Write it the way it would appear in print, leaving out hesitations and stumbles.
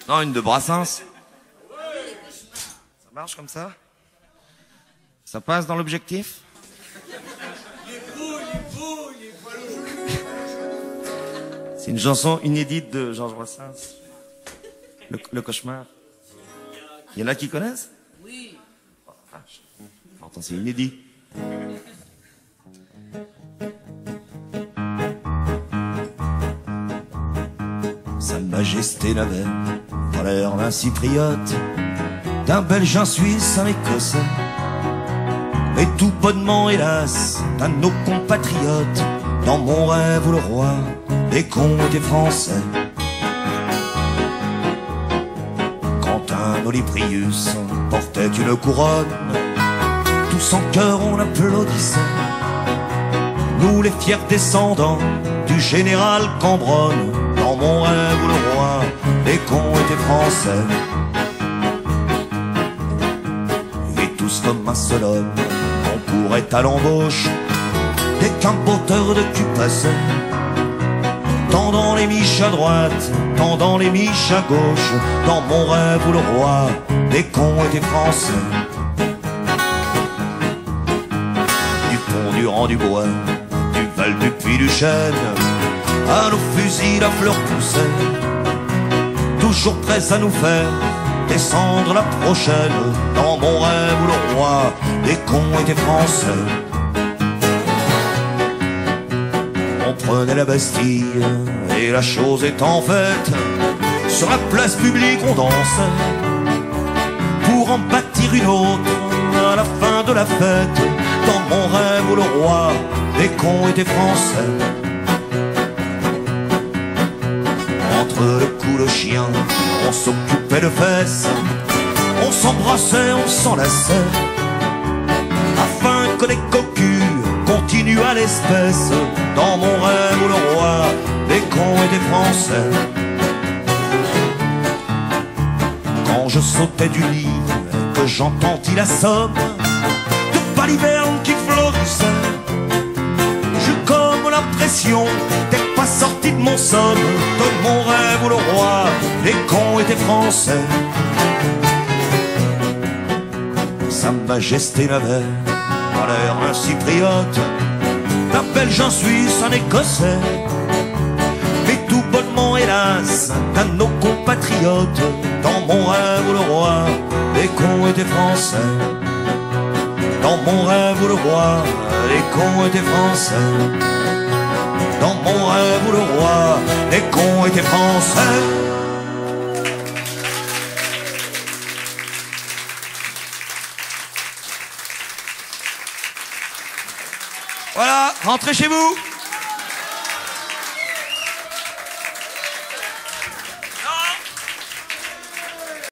Non, une de Brassens. Ça marche comme ça? Ça passe dans l'objectif? C'est une chanson inédite de Georges Brassens. Le cauchemar. Il y en a qui connaissent? Oui. Oh, vache. Pourtant, c'est inédit. Sa Majesté n'avait pas l'air d'un cypriote, d'un Belge, un Suisse, un Écossais, mais tout bonnement, hélas, d'un de nos compatriotes. Dans mon rêve où le roi des cons était français. Quand un Olybrius portait une couronne, tous en chœur on applaudissait. Nous les fiers descendants du général Cambronne. Dans mon rêve où le roi des cons était français. Et tous comme un seul homme, on courait à l'embauche dès qu'un porteur de cul passait. Tendant les miches à droite, tendant les miches à gauche. Dans mon rêve où le roi des cons était français. Du pont du rang du bois, du val du puits du chêne, à nos fusils la fleur poussait, toujours prêts à nous faire descendre la prochaine. Dans mon rêve où le roi des cons était français. On prenait la Bastille et la chose étant faite, sur la place publique on dansait pour en bâtir une autre à la fin de la fête. Dans mon rêve où le roi des cons était français. Entre le cou de chien, on s'occupait de fesses, on s'embrassait, on s'enlaçait, afin que les cocus continuent à l'espèce. Dans mon rêve où le roi des cons était français. Quand je sautais du lit, que j'entendis la somme de balivernes qui florissaient, j'eus comme l'impression d'être pas sorti de mon somme. De mon rêve où le roi des cons était français. Sa Majesté n'avait pas l'air d'un cypriote, d'un Belge, un Suisse, un Écossais, mais tout bonnement, hélas, d'un de nos compatriotes. Dans mon rêve où le roi des cons était français. Dans mon rêve où le roi des cons était français. Dans mon rêve où le roi des cons était français. Voilà, rentrez chez vous.